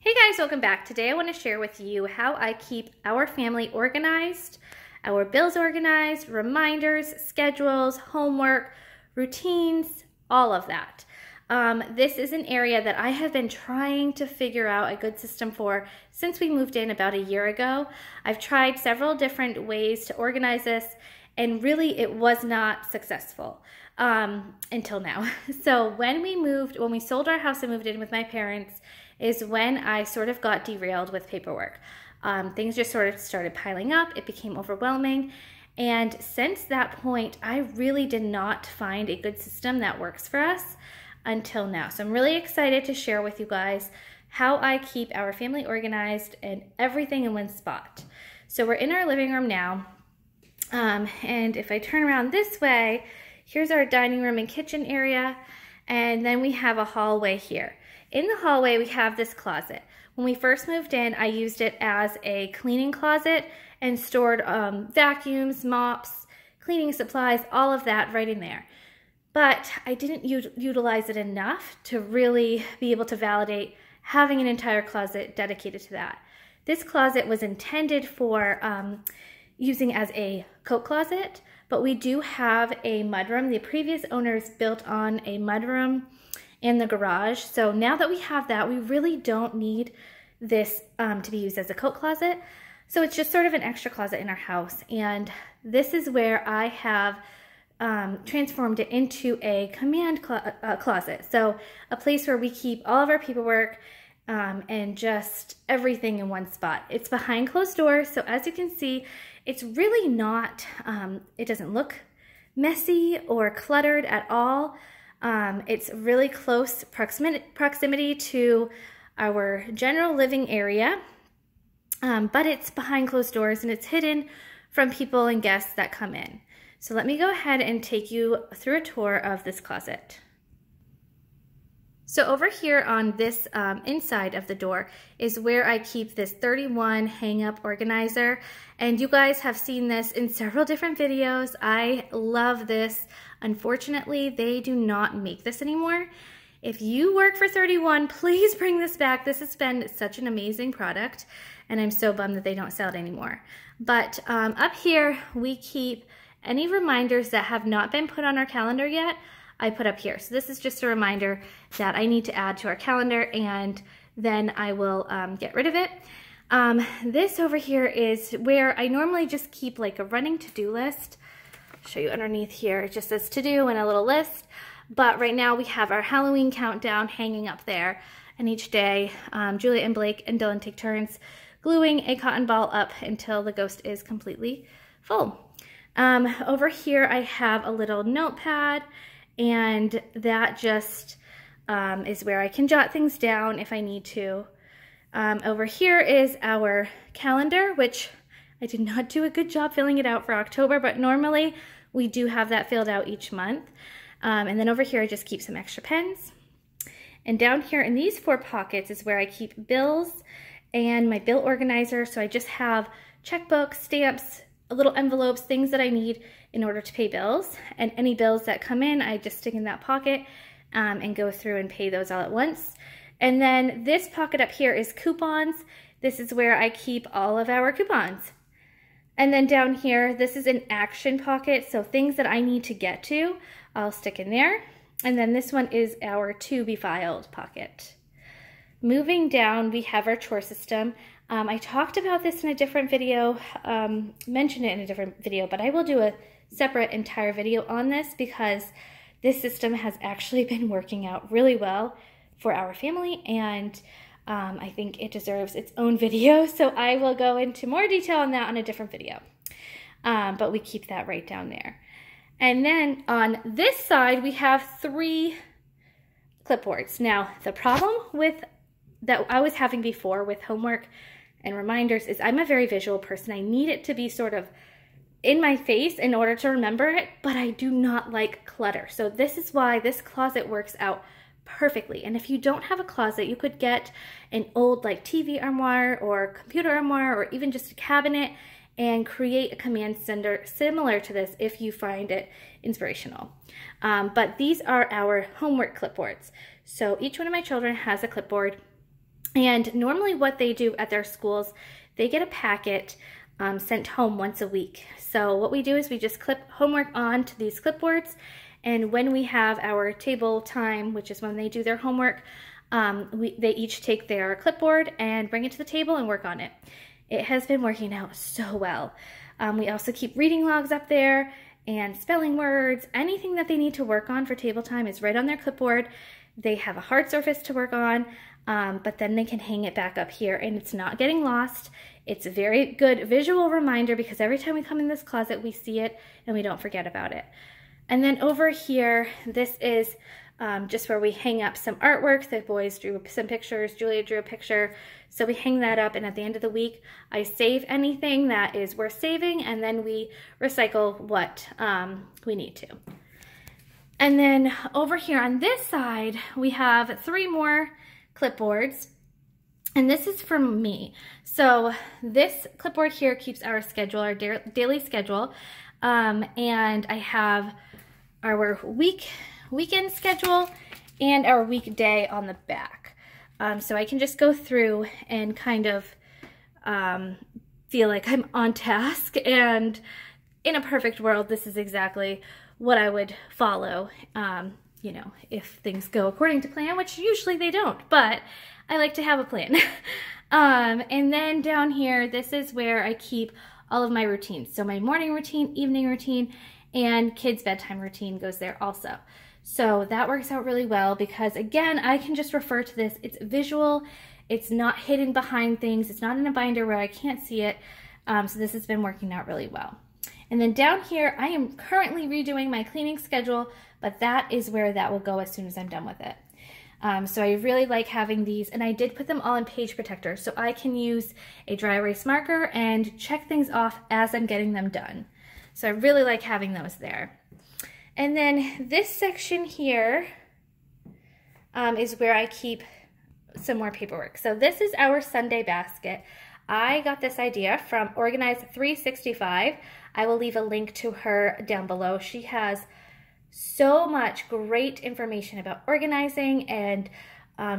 Hey guys, welcome back. Today I want to share with you how I keep our family organized, our bills organized, reminders, schedules, homework, routines, all of that. This is an area that I have been trying to figure out a good system for since we moved in about a year ago. I've tried several different ways to organize this, and really it was not successful until now. So when we sold our house and moved in with my parents, is when I sort of got derailed with paperwork. Things just sort of started piling up. It became overwhelming. And since that point, I really did not find a good system that works for us until now. So I'm really excited to share with you guys how I keep our family organized and everything in one spot. So we're in our living room now. And if I turn around this way, here's our dining room and kitchen area. And then we have a hallway here. In the hallway, we have this closet. When we first moved in, I used it as a cleaning closet and stored vacuums, mops, cleaning supplies, all of that right in there. But I didn't utilize it enough to really be able to validate having an entire closet dedicated to that. This closet was intended for using as a coat closet, but we do have a mudroom. The previous owners built on a mudroom in the garage. So now that we have that, we really don't need this to be used as a coat closet. So it's just sort of an extra closet in our house. And this is where I have transformed it into a command closet. So a place where we keep all of our paperwork and just everything in one spot. It's behind closed doors. So as you can see, it's really not, it doesn't look messy or cluttered at all. It's really close proximity to our general living area, but it's behind closed doors and it's hidden from people and guests that come in. So let me go ahead and take you through a tour of this closet. So over here on this inside of the door is where I keep this 31 hang-up organizer. And you guys have seen this in several different videos. I love this. Unfortunately, they do not make this anymore. If you work for 31, please bring this back. This has been such an amazing product, and I'm so bummed that they don't sell it anymore. But up here, we keep any reminders that have not been put on our calendar yet. I put up here. So this is just a reminder that I need to add to our calendar, and then I will get rid of it. This over here is where I normally just keep like a running to-do list. I'll show you underneath here. It just says to-do and a little list. But right now we have our Halloween countdown hanging up there. And each day, Julia and Blake and Dylan take turns gluing a cotton ball up until the ghost is completely full. Over here I have a little notepad, and that just is where I can jot things down if I need to. Over here is our calendar, which I did not do a good job filling it out for October, but normally we do have that filled out each month. And then over here I just keep some extra pens. And down here in these 4 pockets is where I keep bills and my bill organizer. So I just have checkbooks, stamps, little envelopes, things that I need in order to pay bills. And any bills that come in, I just stick in that pocket and go through and pay those all at once. And then this pocket up here is coupons. This is where I keep all of our coupons. And then down here, this is an action pocket. So things that I need to get to, I'll stick in there. And then this one is our to be filed pocket. Moving down, we have our chore system. I talked about this in a different video, mentioned it in a different video, but I will do a separate entire video on this because this system has actually been working out really well for our family, and I think it deserves its own video. So I will go into more detail on that on a different video. But we keep that right down there. And then on this side, we have 3 clipboards. Now, the problem with that I was having before with homework and reminders is I'm a very visual person. I need it to be sort of in my face in order to remember it, but I do not like clutter. So this is why this closet works out perfectly. And if you don't have a closet, you could get an old like TV armoire or computer armoire or even just a cabinet and create a command center similar to this if you find it inspirational. But these are our homework clipboards. So each one of my children has a clipboard. And normally what they do at their schools, they get a packet sent home once a week. So what we do is we just clip homework onto these clipboards, and when we have our table time, which is when they do their homework, they each take their clipboard and bring it to the table and work on it. It has been working out so well. We also keep reading logs up there and spelling words. Anything that they need to work on for table time is right on their clipboard. They have a hard surface to work on, but then they can hang it back up here and it's not getting lost. It's a very good visual reminder because every time we come in this closet, we see it and we don't forget about it. And then over here, this is just where we hang up some artwork. The boys drew some pictures, Julia drew a picture. So we hang that up, and at the end of the week, I save anything that is worth saving, and then we recycle what we need to. And then over here on this side, we have 3 more clipboards, and this is from me. So this clipboard here keeps our schedule, our daily schedule, and I have our weekend schedule and our weekday on the back. So I can just go through and kind of feel like I'm on task, and in a perfect world, this is exactly what I would follow, you know, if things go according to plan, which usually they don't, but I like to have a plan. And then down here, this is where I keep all of my routines. So my morning routine, evening routine, and kids' bedtime routine goes there also. So that works out really well because, again, I can just refer to this. It's visual. It's not hidden behind things. It's not in a binder where I can't see it. So this has been working out really well. And then down here, I am currently redoing my cleaning schedule, but that is where that will go as soon as I'm done with it. So I really like having these, and I did put them all in page protector so I can use a dry erase marker and check things off as I'm getting them done. So I really like having those there. And then this section here is where I keep some more paperwork. So this is our Sunday basket. I got this idea from OrganizedLittleLady. I will leave a link to her down below. She has so much great information about organizing, and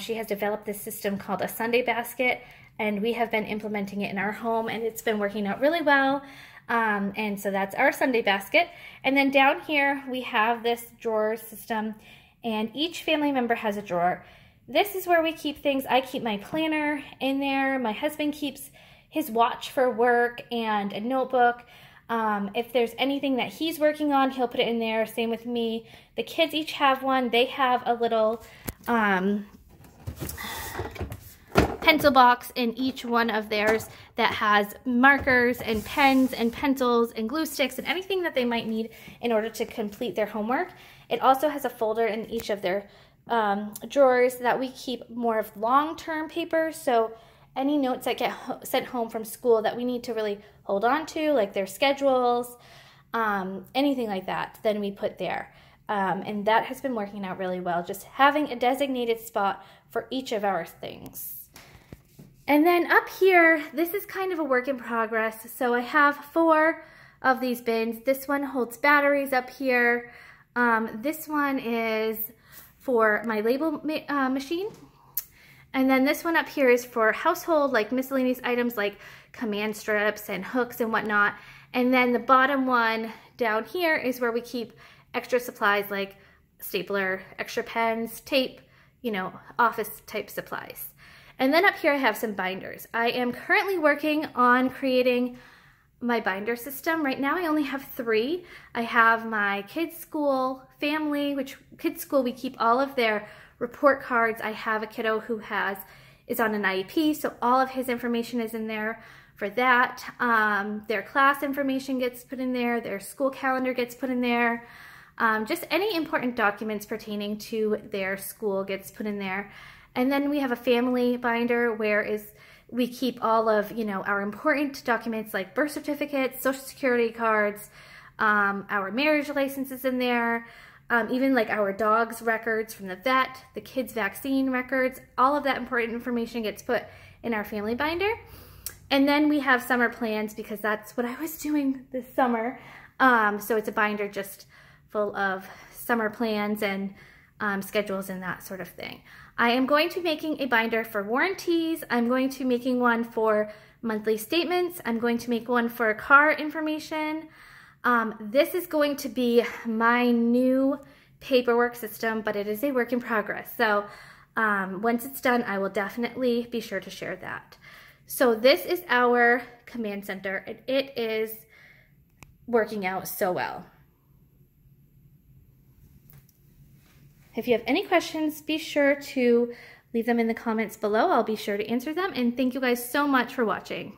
she has developed this system called a Sunday basket, and we have been implementing it in our home, and it's been working out really well. And so that's our Sunday basket. And then down here we have this drawer system, and each family member has a drawer. This is where we keep things. I keep my planner in there. My husband keeps his watch for work and a notebook. If there's anything that he's working on, he'll put it in there. Same with me. The kids each have one. They have a little pencil box in each one of theirs that has markers and pens and pencils and glue sticks and anything that they might need in order to complete their homework. It also has a folder in each of their drawers that we keep more of long-term paper. So any notes that get sent home from school that we need to really hold on to, like their schedules, anything like that, then we put there. And that has been working out really well, just having a designated spot for each of our things. And then up here, this is kind of a work in progress. So I have 4 of these bins. This one holds batteries up here. This one is for my label machine. And then this one up here is for household, like miscellaneous items like command strips and hooks and whatnot. And then the bottom one down here is where we keep extra supplies like stapler, extra pens, tape, you know, office type supplies. And then up here I have some binders. I am currently working on creating my binder system. Right now I only have 3. I have my kids' school, family, which kids' school we keep all of their report cards. I have a kiddo who is on an IEP, so all of his information is in there for that. Their class information gets put in there, their school calendar gets put in there. Just any important documents pertaining to their school gets put in there. And then we have a family binder where we keep all of, you know, our important documents like birth certificates, social security cards, our marriage licenses in there, even like our dog's records from the vet, the kids' vaccine records, all of that important information gets put in our family binder. And then we have summer plans because that's what I was doing this summer. So it's a binder just full of summer plans and schedules and that sort of thing. I am going to be making a binder for warranties. I'm going to be making one for monthly statements. I'm going to make one for car information. This is going to be my new paperwork system, but it is a work in progress. So once it's done, I will definitely be sure to share that. So this is our command center, and it is working out so well. If you have any questions, be sure to leave them in the comments below. I'll be sure to answer them, and thank you guys so much for watching.